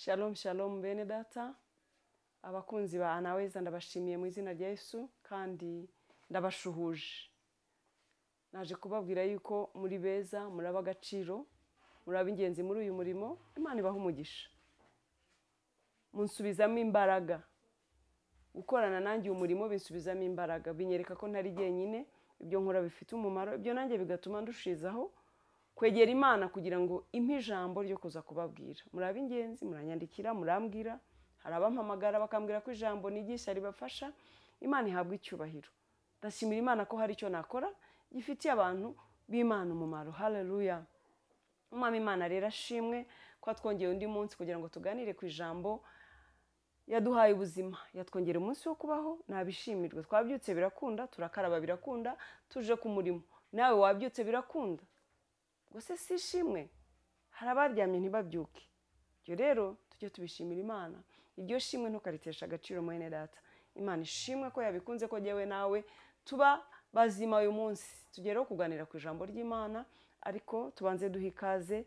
Shalom shalom bene data, abakunzi ba Anaweza ndabashimiye mu izina rya Yesu kandi ndabashuhuje. Naje kubabwira yuko muri beza, muri ab'agaciro, muri ab'ingenzi muri uyu murimo, Imana ibaha umugisha. Munsubizamo imbaraga. Gukorana nanjye umurimo binsubizamo imbaraga, binyereka ko ntari jyenyine, ibyo nkora bifite umumaro, ibyo nanjye bigatuma ndushizaho kwegera Imana kugira ngo impe ijambo ryo kuza kubabwira. Muri ab'ingenzi muranyandikira, murambwira, hari abampamagara bakambwira ko ijambo nigisha ribafasha. Imana ihabwa icyubahiro. Ndashimira Imana ko hari icyo nakora gifitiye abantu b'Imana umumaro. Haleluya. Umwami Imana rero ashimwe ko twongeye undi munsi kugira ngo tuganire ku ijambo. Yaduhaye ubuzima, yatwongera umunsi wo kubaho, nabishimirwe. Twabyutse birakunda, turakaraba birakunda, tuje ku murimo. Nawe wabyutse birakunda. Gose si ishimwe, hari abaryamye ntibabyuke. Ibyo rero tujye tubishimira Imana. Iryo shimwe ntukaritesha agaciro mwene data. Imana ishimwe ko yabikunze ko jyewe nawe tuba bazima uyu munsi. Tugereho kuganira ku ijambo ry'Imana, ariko tubanze duha ikaze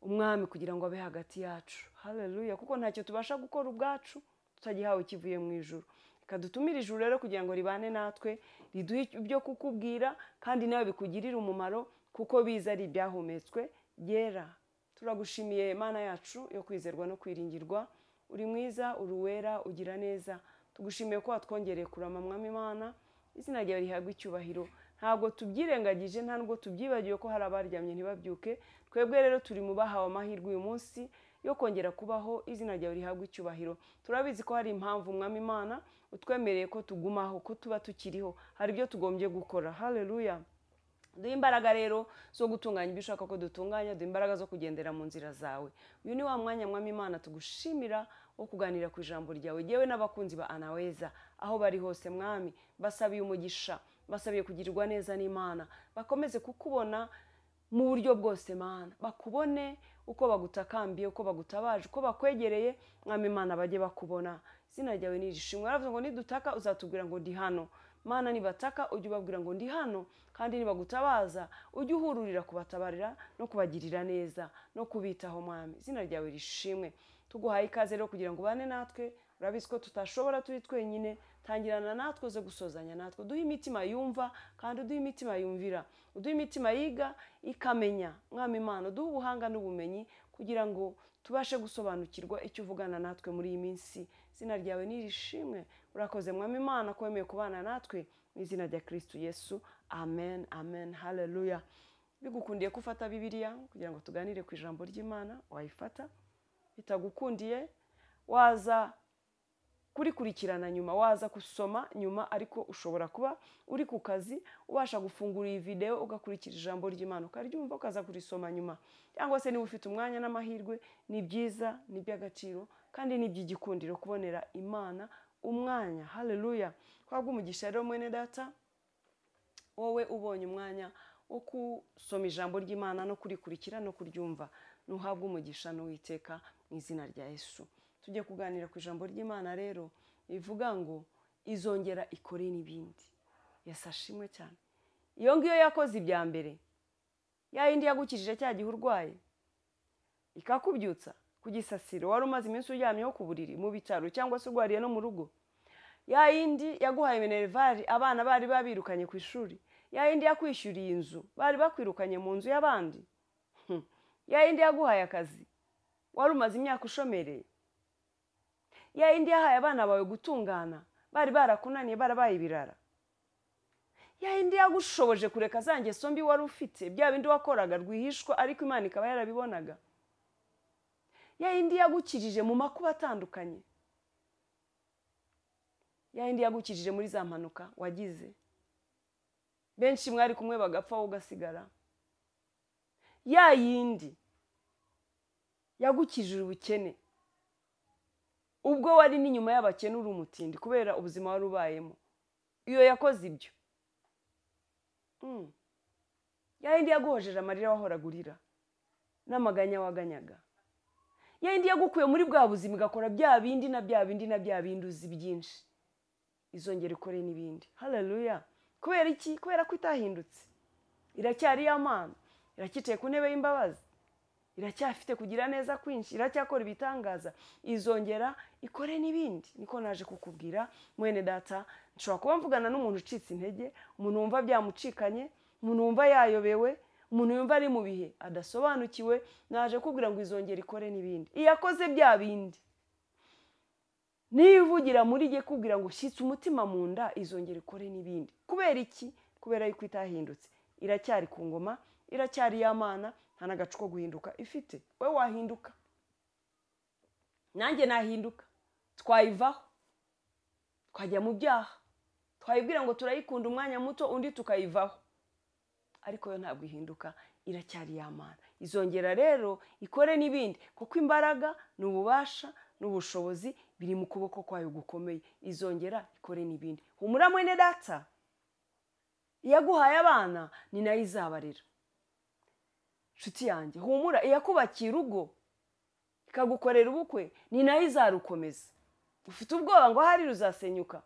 umwami kugira ngo abe hagati yacu. Haleluya. Kuko ntacyo tubasha gukora ubwacu tutagihawe kivuye mu ijuru. Reka dutumire ijuru rero kugira ngo ribane natwe, riduhe ibyo kukubwira kandi nawe bikugirire umumaro, kuko biza ari ibyahumetswe byera. Turagushimiye Mana yacu yo kwizerwa no kwiringirwa. Uri mwiza, uri uwera, ugira neza. Tugushimiye ko watwongereye kurama mwami Imana. Izina ryawe rihabwa icyubahiro. Ntabwo tubyirengagije, nta nubwo tubyibagiwe ko hari abaryamye ntibabyuke. Twebwe rero turi mu bahawe amahirwe uyu munsi yo kongera kubaho. Izina ryawe rihabwa icyubahiro. Turabizi ko hari impamvu mwami Imana utwemereye ko tugumaho, ko tuba tukiriho. Hari ibyo tugombye gukora. Haleluya. Duhe imbaraga rero zo gutunganya ibyo ushaka ko dutunganya, duhe imbaraga zo kugendera mu nzira zawe. Uyu ni wa mwanya mwami Imana tugushimira wo kuganira ku ijambo ryawe. Jyewe n'abakunzi ba Anaweza aho bari hose mwami, basabiye umugisha, basabiye kugirirwa neza n'Imana. Bakomeze kukubona mu buryo bwose Mana. Bakubone uko bagutakambiye, uko bagutabaje, uko bakwegereye mwami Imana bajye bakubona. Izina ryawe nirishimwe. Waravuze ngo nidutaka uzatubwira ngo ndi hano. Mana nibataka ujye ubabwira ngo ndi hano, kandi nibagutabaza ujye uhururira kubatabarira no kubagirira neza no kubitaho mwami. Izina ryawe rishimwe. Tuguhaye ikaze rero kugira ngo ubane natwe. Urabizi ko tutashobora turi twenyine. Tangirana natwe uze gusozanya natwe. Duhe imitima yumva kandi uduhe imitima yumvira. Uduhe imitima yiga ikamenya mwami Imana. Duhe ubuhanga n'ubumenyi kugira ngo tubashe gusobanukirwa icyo uvugana natwe muri iyi minsi. Izina ryawe nirishimwe. Urakoze mwami Imana ko wemeye kubana natwe mu izina rya Kristo Yesu. Amen, amen, haleluya. Bigukundiye kufata Bibiliya kugira ngo tuganire ku ijambo ry'Imana, wayifata. Bitagukundiye waza kurikurikirana nyuma, waza kusoma nyuma, ariko ushobora kuba uri ku kazi ubasha gufungura iyi video ugakurikira ijambo ry'Imana ukaryumva ukaza kurisoma nyuma. Cyangwa se niba ufite umwanya n'amahirwe, ni byiza, ni by'agaciro kandi ni by'igikundiro kubonera Imana umwanya. Haleluya. Kwabwa umugisha rero mwene data, wowe ubonye umwanya wo kusoma ijambo ry'Imana no kurikurikira no kuryumva, nuhabwa umugisha n'Uwiteka mu izina rya Yesu. Tujye kuganira ku ijambo ry'Imana rero ivuga ngo izongera ikore n'ibindi. Yesu ashimwe cyane. Iyo ngiyo yakoze ibya mbere, ya yindi yagukijije cya gihe urwaye, ikakubyutsa ku gisasiro wari umaze iminsi uryamyeho ku buriri mu bitaro cyangwa se urwariye no mu rugo, ya yindi yaguhaye minervari abana bari babirukanye ku ishuri, ya yindi yakwishyuriye inzu bari bakwirukanye mu nzu y'abandi, ya yindi yaguhaye akazi wari umaze imyaka ushomereye, ya yindi yahaye abana bawe gutungana bari barakunaniye barabaye ibirara, ya yindi yagushoboje kureka za ngeso mbi wari ufite, bya bindi wakoraga rwihishwa ariko Imana ikaba yarabibonaga, ya yindi yagukijije mu makuba atandukanye, ya yindi yagukijije muri za mpanuka wagize, benshi mwari kumwe bagapfa ugasigara, ya yindi yagukijije ubukene ubwo wari n'inyuma y'abakene uri umutindi kubera ubuzima wari ubayemo, iyo yakoze ibyo. Ya yindi yaguhojeje amarira wahoragurira n'amaganya waganyaga, ya yindi yagukuye muri bwa buzima igakora bya bindi na bya bindi na bya bindi uzi byinshi, izongera ikore n'ibindi. Haleluya. Kubera iki? Kubera ko itahindutse, iracyari ya Mana, irakicaye ku ntebe y'imbabazi. iracyafite kugira neza kwinshi, iracyakora ibitangaza, izongera ikore n'ibindi. Niko naje kukubwira mwene data. Nshobora kuba mvugana n'umuntu ucitse intege, umuntu wumva byamucikanye, umuntu wumva yayobewe, umuntu yumva ari mu bihe adasobanukiwe. Naje kubwira ngo izongera ikore n'ibindi. Iyakoze bya bindi, nivugira muri jye kubwira ngo shyitse umutima mu nda, izongera ikore n'ibindi. Kubera iki? Kubera yuko itahindutse, iracyari ku ngoma, iracyari y'Imana, nta n'agacu ko guhinduka ifite. We wahinduka, nanjye nahinduka, twayivaho, twajya mu byaha, twayibwira ngo turayikunda umwanya muto, undi tukayivaho, ariko yo ntabwo ihinduka, iracyari y'Imana. Izongera rero ikore n'ibindi, kuko imbaraga n'ububasha n'ubushobozi biri mu kuboko kwayo gukomeye. Izongera ikore n'ibindi. Humura mwene data, iyaguhaye abana ni nayo izabarera. Nshuti yanjye, humura, iyakubakiye urugo ikagukorera ubukwe ni nayo izarukomeza. Ufite ubwoba ngo ahari ruzasenyuka,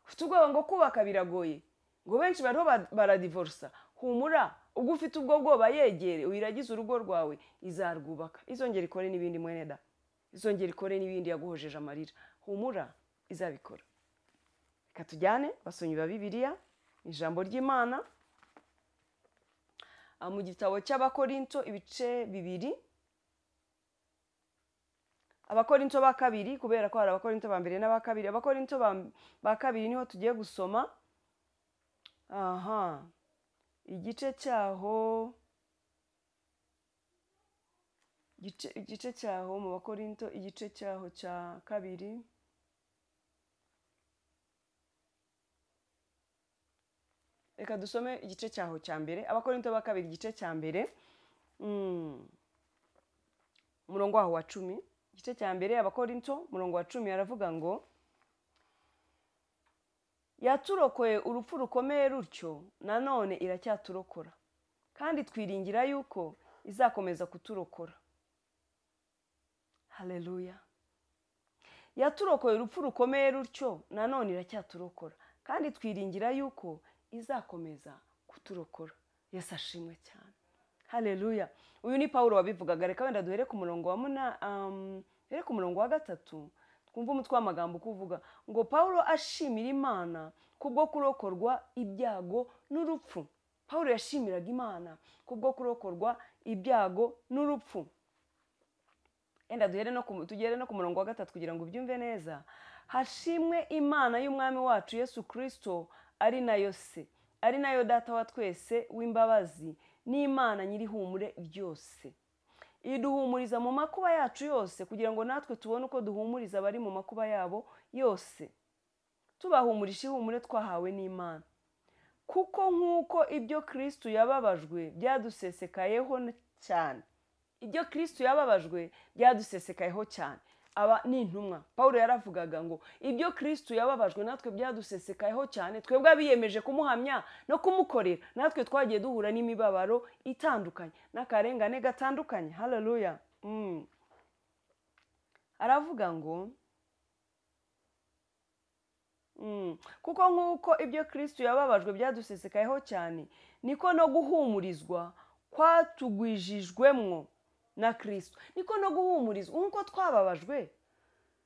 ufite ubwoba ngo kubaka biragoye, ngo benshi bariho baradivorsa, humura, ubwo ufite ubwo bwoba yegere, uyiragize urugo rwawe, izarwubaka. Izongera ikore n'ibindi mwene da, izongera ikore n'ibindi. Yaguhojeje amarira, humura, izabikora. Reka tujyane basomyi ba Bibiliya, ijambo ry'Imana mu gitabo cy'Abakorinto ibice 2. Abakorinto ba kabiri, kubera ko hari Abakorinto ba mbere n'aba kabiri. Abakorinto ba kabiri niho tugiye gusoma. Igice cyaho mu Bakorinto, igice cyaho cya kabiri. Reka dusome igice cyaho cya mbere. Abakorinto ba kabiri igice cya mbere, umurongo waho wa 10. Igice cya mbere Abakorinto umurongo wa 10 aravuga ngo, yaturokoye urupfu rukomeye rutyo, nanone iracyaturokora, kandi twiringira yuko izakomeza kuturokora. Haleluya. Yaturokoye urupfu rukomeye rutyo, nanone iracyaturokora, kandi twiringira yuko izakomeza kuturokora. Yesu ashimwe cyane. Haleluya. Uyu ni Paulo wabivugaga. Reka wenda duhere ku murongo wa 3, twumva umutwe w'amagambo kuvuga ngo Paulo ashimira Imana kubwo kurokorwa ibyago n'urupfu. Paulo yashimiraga Imana kubwo kurokorwa ibyago n'urupfu. Enda tugere no ku murongo wa 3 kugira ngo ubyumve neza. Hashimwe Imana y'umwami wacu Yesu Kristo, ari nayo se, ari nayo data wa twese w'imbabazi, n'Imana nyirihumure ryose. Iduhumuriza mu makuba yacu yose, kugira ngo natwe tubone uko duhumuriza abari mu makuba yabo yose, tubahumurisha ihumure twahawe n'Imana. Kuko nk'uko ibyo Kristo yababajwe byadusesekayeho cyane, ibyo Kristo yababajwe byadusesekayeho cyane. Aba ni intumwa. Paulo yaravugaga ngo ibyo Kristo yababajwe natwe byadusesekayeho cyane. Twebwe abiyemeje kumuhamya no kumukorera, natwe twagiye duhura n'imibabaro itandukanye n'akarengane gatandukanye. Haleluya. Aravuga ngo kuko nk'uko ibyo Kristo yababajwe byadusesekayeho cyane, niko no guhumurizwa kwatugwijijwemwo na Kristo. Niko no guhumurizwa nk'uko twababajwe,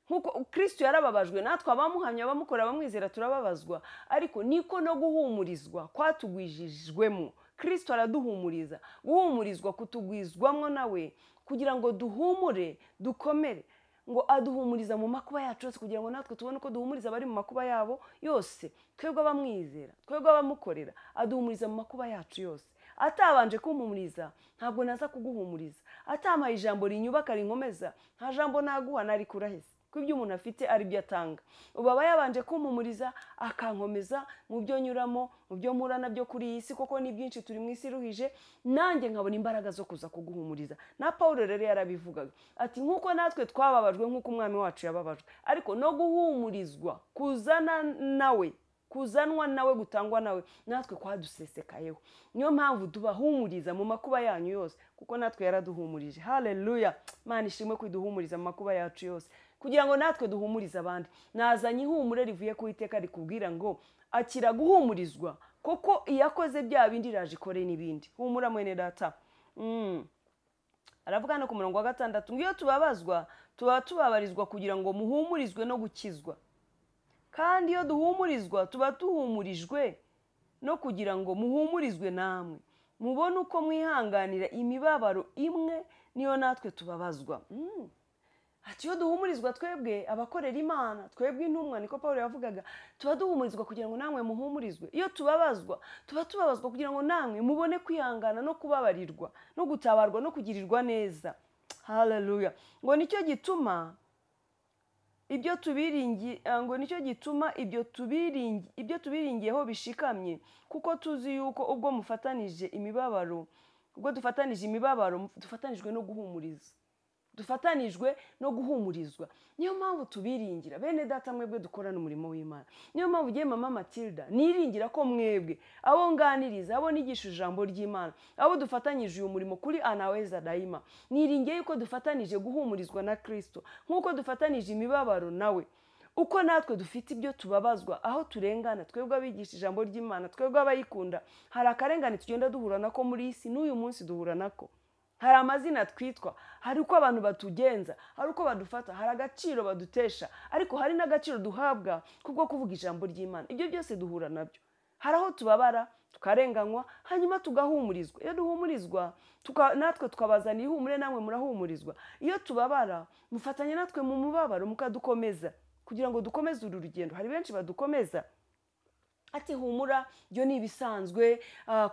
nk'uko Kristo yarababajwe, natwe abamuhamya abamukora bamwizera turababazwa, ariko niko no guhumurizwa kwatugwijijwemwo. Kristo araduhumuriza. Guhumurizwa kutugwizwamwo nawe kugira ngo duhumure, dukomere. Ngo aduhumuriza mu makuba yacu yose, kugira ngo natwe tubone uko duhumuriza abari mu makuba yabo yose. Twebwe abamwizera, twebwe abamukorera, aduhumuriza mu makuba yacu yose. Atabanje kumpumuriza ntabwo naza kuguhumuriza. Atamaye ijambo rinyubaka rinkomeza, nta jambo naguha nari kuraheza. Ko ibyo umuntu afite ari byo atanga. Ubu aba yabanje kumpumuriza, akankomeza mu byo nyuramo, mu byo mpura nabyo kuri iyi si, koko ni byinshi, turi mu isi iruhije, nanjye nkabona imbaraga zo kuza kuguhumuriza. Na Paulo rero yarabivugaga ati nk'uko natwe twababajwe nk'uko umwami wacu yababajwe, ariko no guhumurizwa kuzanwa nawe gutangwa nawe natwe kwadusesekayeho. Niyo mpamvu tubahumuriza mu makuba yanyu yose, kuko natwe yaraduhumurije. Haleluya. Mana ishimwe kwiduhumuriza mu makuba yacu yose, kugira ngo natwe duhumurize abandi. Nazanye ihumure rivuye ku Iteka rikubwira ngo akira guhumurizwa, kuko iyakoze bya bindi iraje ikore n'ibindi. Humura mwene data. aravuga no ku murongo wa 6 ngo iyo tubabazwa tuba tubabarizwa kugira ngo muhumurizwe no gukizwa, kandi iyo duhumurizwa tuba duhumurijwe no kugira ngo muhumurizwe namwe mubone uko mwihanganira imibabaro imwe niyo natwe tubabazwa. Ati iyo duhumurizwa twebwe abakorera Imana, twebwe intumwa, niko Paulo yavugaga, tuba duhumurizwa kugira ngo namwe muhumurizwe. Iyo tubabazwa tuba tubabazwa kugira ngo namwe mubone kwihangana no kubabarirwa no gutabarwa no kugirirwa neza. Haleluya. Ngo nicyo gituma ibyo tubiringiyeho bishikamye, kuko tuzi yuko ubwo dufatanije imibabaro dufatanijwe no guhumuriza, dufatanijwe no guhumurizwa. Niyo mpamvu tubiringira bene data mwebwe dukorana umurimo w'Imana. Niyo mpamvu ugiye mama Matilda niringira ko mwebwe abo nganiriza, abo nigisha ijambo ry'Imana, abo dufatanyije uyu murimo kuri Anaweza Daima, niringiye yuko dufatanije guhumurizwa na Kristo nk'uko dufatanije imibabaro nawe. Uko natwe dufite ibyo tubabazwa aho turengana, twebwe abigisha ijambo ry'Imana, twebwe abayikunda, hari akarengane tugenda duhura nako muri isi, n'uyu munsi duhura nako. Hari amazina twitwa, hari uko abantu batugenza, hari uko badufata, hari agaciro badutesha, ariko hari n'agaciro duhabwa kubwo kuvuga ijambo ry'Imana. Ibyo byose duhura nabyo. Hari aho tubabara, tukarenganywa, hanyuma tugahumurizwa. Iyo duhumurizwa natwe tukabazana ihumure, namwe murahumurizwa. Iyo tubabara mufatanya natwe mu mubabaro mukadukomeza kugira ngo dukomeze uru rugendo. Hari benshi badukomeza. Ati humura, byo ni ibisanzwe,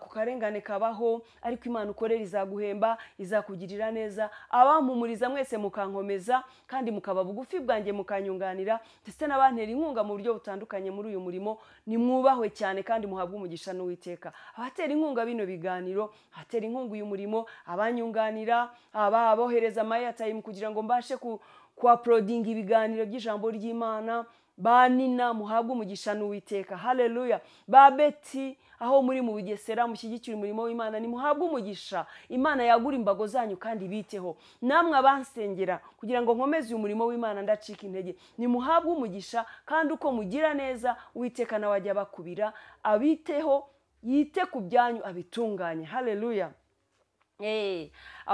ku karengane kabaho, ariko Imana ukorera izaguhemba, izakugirira neza. Abampumuriza mwese mukankomeza kandi mukaba bugufi bwanjye mukanyunganira, ndetse n'abantera inkunga mu buryo butandukanye muri uyu murimo, ni mwubahwe cyane kandi muhabwe umugisha n'Uwiteka. Abatera inkunga bino biganiro, abatera inkunga uyu murimo, abanyunganira, abohereza airtime kugira ngo mbashe ku uploading ibiganiro by'ijambo ry'Imana, banina muhabwe umugisha n'Uwiteka. Haleluya. Babeti aho muri mu Bugesera mushyigikira umurimo w'Imana, ni muhabwe umugisha. Imana yagura imbago zanyu kandi biteho. Namwe abansengera kugira ngo nkomeze uyu murimo w'Imana ndacika intege, ni muhabwe umugisha, kandi uko mugira neza Uwiteka nawe ajya bakubira, abiteho, yite ku byanyu, abitunganye. Haleluya.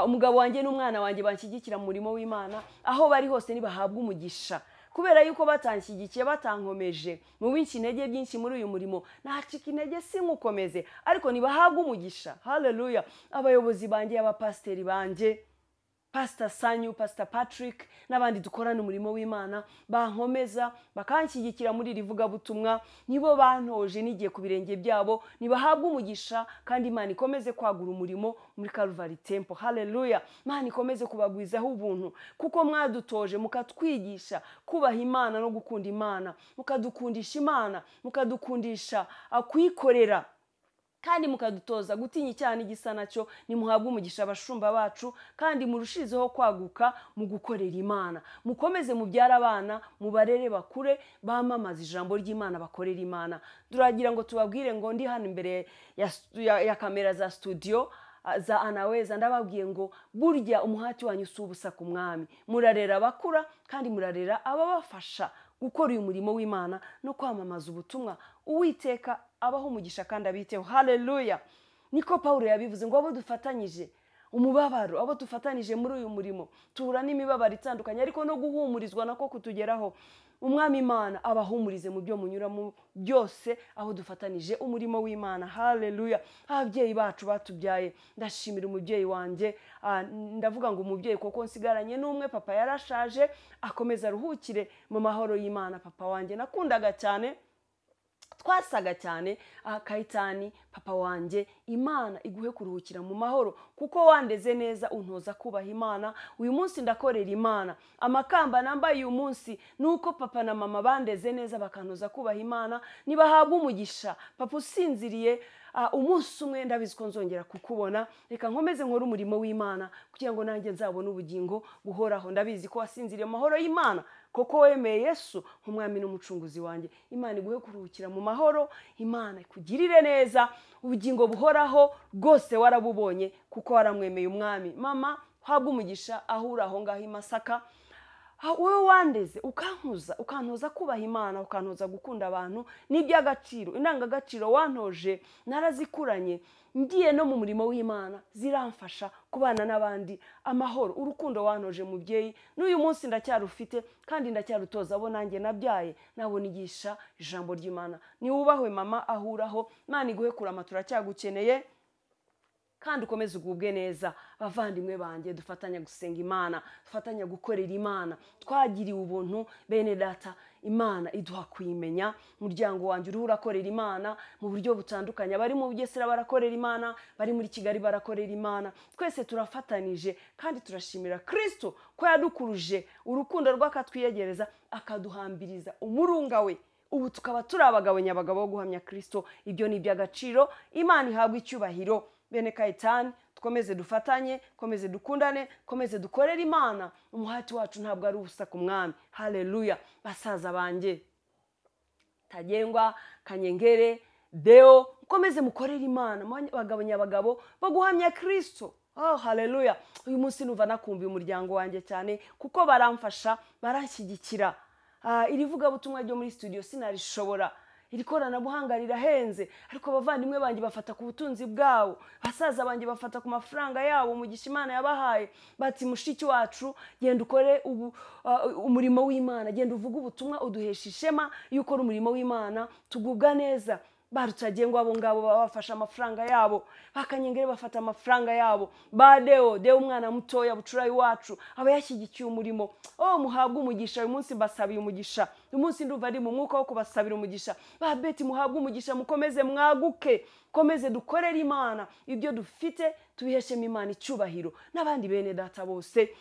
Umugabo wanjye n'umwana wanjye banshyigikira mu murimo w'Imana, aho bari hose nibahabwe umugisha, kubera yuko batanshyigikiye, batankomeje mu binshi intege byinshi muri uyu murimo. Nacika intege sinkukomeze, ariko nibahabwe umugisha. Haleluya. Abayobozi banjye, abapasiteri banjye, Pastor Sanyu, Pastor Patrick, n'abandi dukorana umurimo w'Imana, bankomeza bakanshyigikira muri rivuga butumwa, nibo bantoje nigiye ku birenge byabo, nibahabwe umugisha, kandi Imana ikomeze kwagura umurimo muri Calvary Temple. Haleluya. Imana ikomeze kubagwizaho ubuntu, kuko mwadutoje mukatwigisha kubaha Imana no gukunda Imana, mukadukundisha Imana, mukadukundisha kuyikorera, kandi mukadutoza gutinya icyaha n'igisa nacyo. Nimuhabwe umugisha abashumba bacu, kandi murushizeho kwaguka mu gukorera Imana. Mukomeze mubyara abana, mubarere bakure, bamamaza ijambo ry'Imana, bakorera Imana. Turagira ngo tubabwire ngo ndi hano imbere ya kamera za studio za Anaweza, ndababwiye ngo burya umuhati wanyu si ubusa ku mwami. Murarera bakura kandi murarera ababafasha gukora uyu murimo w'Imana no kwamamaza ubutumwa. Uwiteka abaho umugisha kandi abiteho. Haleluya. Niko Paulo yabivuze ngo abo dufatanyije umubabaro, abo dufatanyije muri uyu murimo, tuhura n'imibabaro itandukanye, ariko no guhumurizwa nako kutugeraho. Umwami Imana abahumurize mu byo munyuramo byose, aho dufatanije umurimo w'Imana. Haleluya. Ababyeyi bacu batubyaye, ndashimira umubyeyi wanjye, ndavuga ngo umubyeyi koko nsigaranye n'umwe, papa yarashaje, akomeza aruhukire mu mahoro y'Imana. Papa wanjye nakundaga cyane, twasaga cyane, Kayitani, papa wanjye, Imana iguhe kuruhukira mu mahoro, kuko wandeze neza untoza kubaha Imana. Uyu munsi ndakorera Imana. Amakamba nambaye uyu munsi nuko papa na mama bandeze neza bakantoza kubaha Imana. Nibahabwe umugisha. Papa usinziriye, umunsi umwe ndabizi ko nzongera kukubona, reka nkomeze nkore umurimo w'Imana kugira ngo nanjye nzabone ubugingo buhoraho. Ndabizi ko wasinziriye mu mahoro y'Imana, koko wemeye Yesu nk'umwami n'umucunguzi wanjye. Imana iguhe kuruhukira mu mahoro, Imana ikugirire neza, ubugingo buhoraho rwose warabubonye kuko waramwemeye umwami. Mama habwe umugisha aho uri aho ngaho i Masaka, wowe wandeze ukantoza kubaha Imana, ukantoza gukunda abantu n'iby'agaciro, indangagaciro wantoje narazikuranye, ngiye no mu murimo w'Imana ziramfasha kubana n'abandi amahoro. Urukundo wantoje mubyeyi n'uyu munsi ndacyarufite kandi ndacyarutoza abo nanjye nabyaye, nabo nigisha ijambo ry'Imana. Niwubahwe mama ahuraho, Imana iguhe kurama, turacyagukeneye kandi ukomeze ugubwe neza. Bavandimwe banjye, dufatanya gusenga Imana, dufatanya gukorera Imana, twagiriwe ubuntu bene data, Imana iduha kuyimenya. Umuryango wanjye uriho urakorera Imana mu buryo butandukanye, abari mu Bugesera barakorera Imana, bari muri Kigali barakorera Imana, twese turafatanije kandi turashimira Kristo ko yadukuruje urukundo rw'akatwiyegereza akaduhambiriza umurunga we. Ubu tukaba turi abagabo nyabagabo bo guhamya Kristo. Ibyo ni iby'agaciro. Imana ihabwa icyubahiro. Bene Kayitani, dukomeze dufatanye, komeze dukundane, komeze dukorere Imana. Umuhati wacu ntabwo ari ubusa ku mwami. Haleluya. Basaza banjye, Tagengwa, Kanyengere, Deo, komeze mukorere Imana, abagabo nyabagabo bo guhamya Kristo. Oh, haleluya. Uyu munsi numva nakumbuye umuryango wanjye cyane kuko baramfasha, baranshyigikira. Irivuga butumwa ryo muri studio sinarishobora. Iri koranabuhanga rirahenze, ariko abavandimwe banjye bafata ku butunzi bwabo, basaza banjye bafata ku mafaranga yabo umugisha Imana yabahaye. Bati mushiki wacu, genda ukore umurimo w'Imana, genda uvuga ubutumwa, uduhesha ishema yuko ari umurimo w'Imana, tugubwa neza. Barutagengwa abo ngabo babafasha amafaranga yabo, Bakanyengere bafata amafaranga yabo, Deo umwana mutoya bucurayi wacu aba yashyigikiye umurimo. Oh, muhabwe umugisha. Uyu munsi mbasabiye umugisha, uyu munsi ndumva ari mu mwuka wo kubasabira umugisha. Beti muhabwe umugisha, mukomeze mwaguke, komeze dukorere Imana, ibyo dufite tubiheshemo Imana icyubahiro. N'abandi bene data bose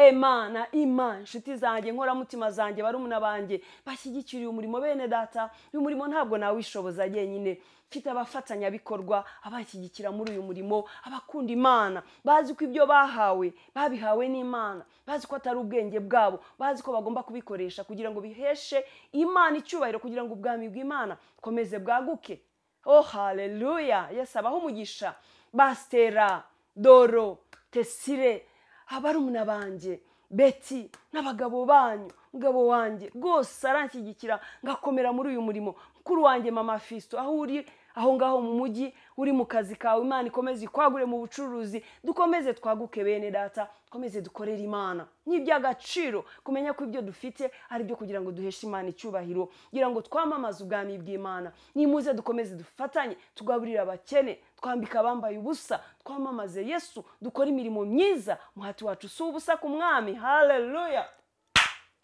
Imana, inshuti zanjye, nkoramutima zanjye, barumuna banjye bashyigikiriye umurimo bene data. Uyu murimo ntabwo nawishoboza jyenyine, mfite abafatanyabikorwa abashyigikira muri uyu murimo, abakunda Imana, bazi ko ibyo babihawe n'Imana, bazi ko atari ubwenge bwabo, bazi ko bagomba kubikoresha kugira ngo biheshe Imana icyubahiro, kugira ngo ubwami bw'Imana komeze bwaguke. Oh, haleluya. Yesu abaho umugisha. Bastera, Doro, Tesire, abarumuna banjye, Beti n'abagabo banyu, mugabo wanjye rwose aranshyigikira ngakomera muri uyu murimo. Mukuru wanjye mama Fisto, aho uri aho ngaho mu mujyi, uri mu kazi kawe, Imana ikomeze ikwagure mu bucuruzi, dukomeze twaguke bene data, dukomeze dukorere Imana. Ni iby'agaciro kumenya ko ibyo dufite ari byo kugira ngo duheshe Imana icyubahiro, kugira ngo twamamaze ubwami bw'Imana. Nimuze dukomeze dufatanye, tugaburira abakene, twambika abambaye ubusa, twamamaze Yesu, dukora imirimo myiza. Umuhati wacu si ubusa ku mwami. Haleluya.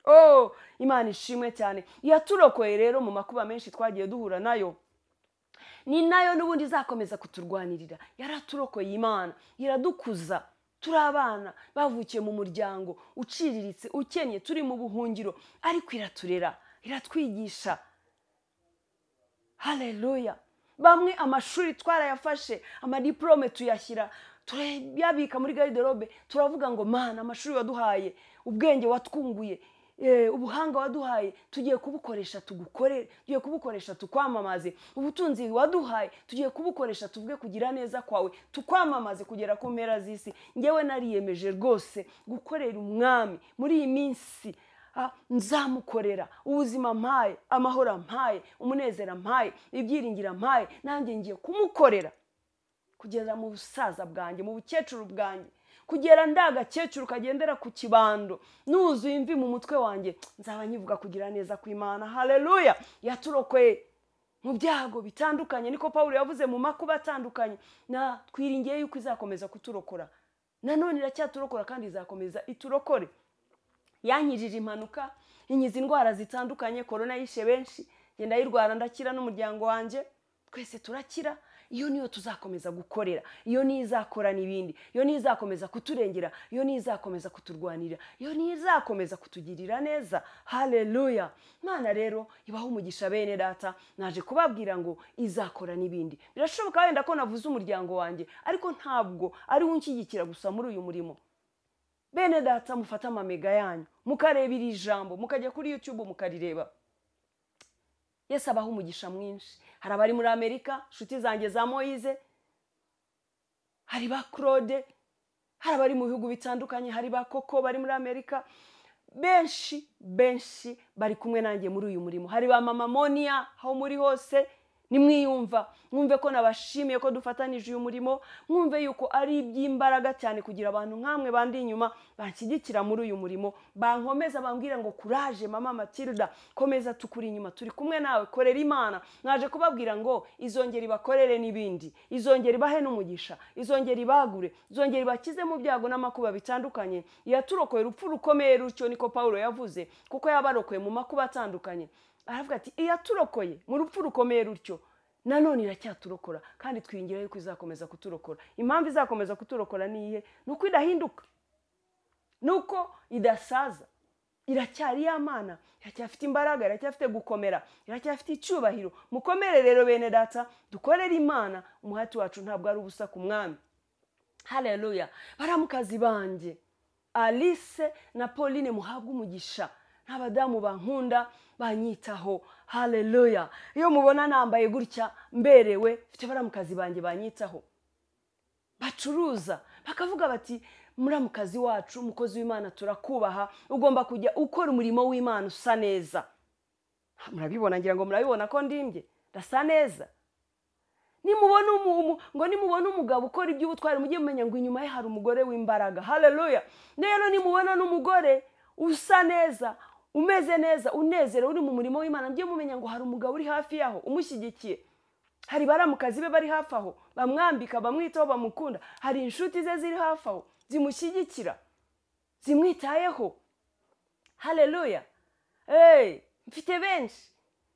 Oh, Imana ishimwe cyane. Yaturokoye rero mu makuba menshi twagiye duhura nayo, ni nayo n'ubundi izakomeza kuturwanirira. Yaraturokoye Imana, iradukuza. Turi abana bavukiye mu muryango uciriritse, ukennye, turi mu buhungiro, ariko iraturera, iratwigisha. Haleluya. Bamwe amashuri twarayafashe, amadiplome tuyashyira, turayabika muri garderobe, turavuga ngo Mana, amashuri waduhaye, ubwenge watwunguye, ubuhanga waduhaye, tugiye kubukoresha tugukorere, tugiye kubukoresha tukwamamaze. Ubutunzi waduhaye tugiye kubukoresha tuvuge kugira neza kwawe, tukwamamaze kugera ku mpera z'isi. Ngewe nariyemeje rwose gukorera umwami muri iyi minsi. Nzamukorera ubuzima mpaye, amahoro mpaye, umunezero mpaye, ibyiringiro mpaye, nanjye ngiye kumukorera kugeza mu busaza bwanjye, mu bukecuru bwanjye, kugera ndagakecuru kagendera ku kibando, nuzuye imvi mu mutwe wanjye, nzaba nyivuga kugira neza kw'Imana. Haleluya. Yaturokoye mu byago bitandukanye, niko Pawulo yavuze, mu makuba atandukanye, na twiringiye yuko izakomeza kuturokora. Nanone iracyaturokora kandi izakomeza iturokore. Yankijije impanuka, inkiza indwara zitandukanye, korona yishe benshi, ngenda yirwara ndakira n'umuryango wanjye, twese turakira. Iyo niyo tuzakomeza gukorera, iyo niyo izakora n'ibindi, iyo niyo izakomeza kuturengera, iyo niyo izakomeza kuturwanira, iyo niyo izakomeza kutugirira neza. Haleluya. Imana rero ibaho umugisha bene data, naje kubabwira ngo izakora n'ibindi. Birashoboka wenda ko navuze umuryango wanjye, ariko ntabwo ari unshyigikira gusa muri uyu murimo. Bene data, mufata amamega yanyu, mukareba iri jambo, mukajya kuri YouTube mukarireba. Yesu abaho umugisha mwinshi. Hari abari muri Amerika, inshuti zanjye za Moise, hari ba Claude, hari abari mu bihugu bitandukanye, hari ba Koko bari muri Amerika, benshi bari kumwe nanjye muri uyu murimo. Hari ba mama Monia, aho muri hose nimwiyumva, mwumve ko nabashimiye ko dufatanije uyu murimo, mwumve yuko ari iby'imbaraga cyane kugira abantu nkamwe bandi inyuma banshyigikira muri uyu murimo, bankomeza bambwira ngo courage mama Matilda, komeza tukuri inyuma, turi kumwe nawe, korera Imana. Mwaje kubabwira ngo izongera ibakorere n'ibindi, izongera ibahe n'umugisha, izongera ibagure, izongera ibakize mu byago n'amakuba bitandukanye. Yaturokoye urupfu rukomeye rutyo, niko Paulo yavuze, kuko yabarokoye mu makuba atandukanye. Aravuga ati iyaturokoye mu rupfu rukomeye rutyo, nanone iracyaturokora, kandi twingira yuko izakomeza kuturokora. Impamvu izakomeza kuturokora niye, nuko idahinduka, nuko idasaza, iracyari y'Imana, iracyafite imbaraga, iracyafite gukomera, iracyafite icyubahiro. Mukomere rero bene data, dukorere Imana, umuhati wacu ntabwo ari ubusa ku mwami. Haleluya. Baramukazi banje Alice na Pauline, muhabwe umugisha. Abadamu bankunda banyitaho. Haleluya. Iyo mubona nambaye gutya mberewe, mfite baramukazi banje banyitaho, bacuruza bakavuga bati muramukazi wacu, umukozi w'Imana turakubaha, ugomba kujya ukora umurimo w'Imana usa neza. Murabibona, ngira ngo murabibona ko ndimbye ndasa neza. Nimubona umugabo ukora iby'ubutwari, mujye mumenya ngo inyuma ye hari umugore w'imbaraga. Haleluya. Rero nimubona n'umugore usa neza, umeze neza, unezero, uri mu murimo w'Imana, mujye mumenya ngo hari umugabo uri hafi yaho umushyigikiye. Hari baramukazi be bari hafi aho, bamwambika, bamwitaho, bamukunda. Hari inshuti ze ziri hafi aho zimushyigikira, zimwitayeho. Haleluya. Mfite benshi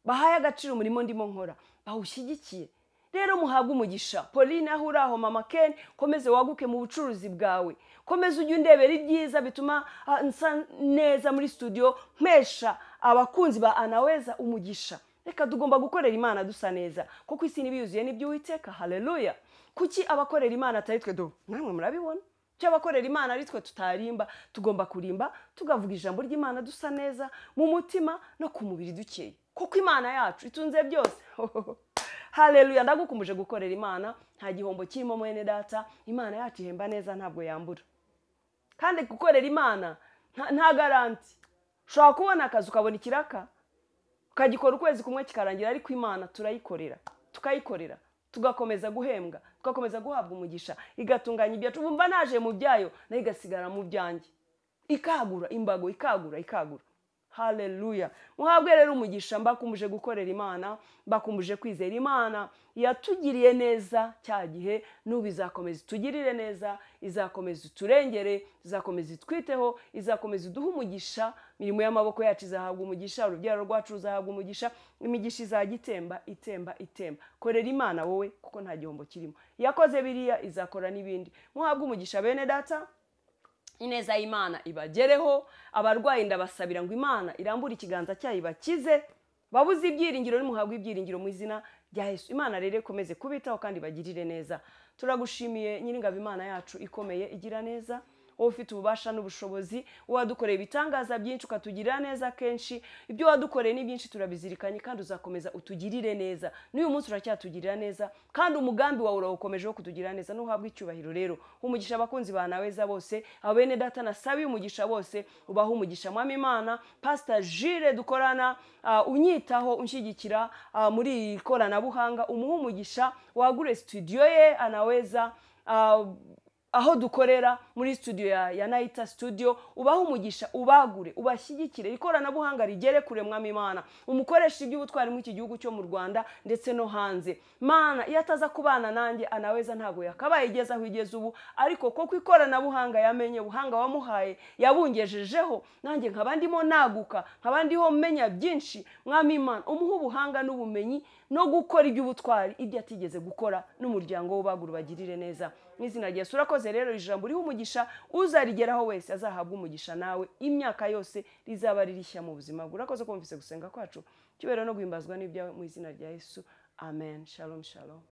bahaye agaciro umurimo ndimo nkora, bawushyigikiye. Rero muhabwe umugisha. Pauline, aho uri aho, mama Ken, komeze waguke mu bucuruzi bwawe, komeze ujye undebera ibyiza bituma nsa neza muri studio, mpesha abakunzi ba Anaweza umugisha. Reka tugomba gukorera Imana dusa neza, kuko isi nibiyuzuye n'iby'Uwiteka. Haleluya. Kuki abakorera Imana atari twe namwe murabibona? Cyo abakorera Imana ari twe tutarimba, tugomba kurimba, tugavuga ijambo ry'Imana dusa neza mu mutima no ku mubiri dukeye, kuko Imana yacu itunze byose. Haleluya. Ndagukumbuje gukorera Imana, nta gihombo kirimo mwene data. Imana yacu ihemba neza, ntabwo yambura. Kandi gukorera Imana nta garanti. Ushobora kubona akazi ukabona ikiraka, ukagikora ukwezi kumwe kikarangira, ariko Imana turayikorera, tukayikorera, tugakomeza guhembwa, tugakomeza guhabwa umugisha, igatunganya ibyacu. Bumva naje mu byayo, nayo igasigara mu byanjye, ikagura imbago, ikagura. Haleluya. Muhabwe rero umugisha. Mbakumbuje gukorera Imana, mbakumbuje kwizera Imana. Yatugiriye neza cya gihe, n'ubu izakomeza itugirire neza, izakomeza uturengere, izakomeza itwiteho, izakomeza uduha umugisha. Imirimo y'amaboko yacu izahabwa umugisha, urubyaro rwacu ruzahabwa umugisha, imigisha izajya itemba. Korera Imana wowe, kuko nta gihombo kirimo. Yakoze biriya, izakora n'ibindi. Muhabwe umugisha bene data. Ineza y'Imana ibagereho. Abarwayi ndabasabira ngo Imana irambure ikiganza cyayo ibakize, babuze ibyiringiro, nimuhabwe ibyiringiro mu izina rya Yesu. Imana rero ikomeze kubitaho kandi bagirire neza. Turagushimiye Nyiringabo, Imana yacu ikomeye igira neza, wowe ufite ububasha n'ubushobozi, wadukoreye ibitangaza byinshi ukatugirira neza kenshi. Ibyo wadukoreye ni byinshi turabizirikanye, kandi uzakomeza utugirire neza. N'uyu munsi uracyatugirira neza, kandi umugambi wawe urawukomeje wo kutugirira neza. Nuhabwe icyubahiro rero. Umugisha abakunzi ba Anaweza bose, abene data nasabiye umugisha bose, ubaha umugisha mwami Imana. Pastor Jules dukorana, unyitaho, unshyigikira muri iri koranabuhanga, umuha umugisha. Wagure studio ye Anaweza, aho dukorera muri studio ya Naita Studio, ubaho umugisha, ubagure, ubashyigikire, ikoranabuhanga rigere kure mwami Imana. Umukoresha iby'ubutwari mu iki gihugu cyo mu Rwanda ndetse no hanze. Mana, iyo ataza kubana nanjye Anaweza ntago yakabaye igeze aho igeze ubu, ariko koko ikoranabuhanga yamenye, ubuhanga wamuhaye yabungejejeho, nanjye nkaba ndimo naguka, nkaba ndiho menya byinshi mwami Imana. Umuha ubuhanga n'ubumenyi no gukora iby'ubutwari ibyo atigeze gukora, n'umuryango w'ubaguru bagirire neza. Mwizina rya Yesu. Urakoze rero, ijambo riha umugisha, uzarigeraho wese azahabwa umugisha nawe, imyaka yose rizaba ririshya mu buzima bwe. Urakoze kumvise gusenga kwacu, cyubahiro no guhimbazwa n'ibyawe, mu izina rya Yesu. Amen. Shalom.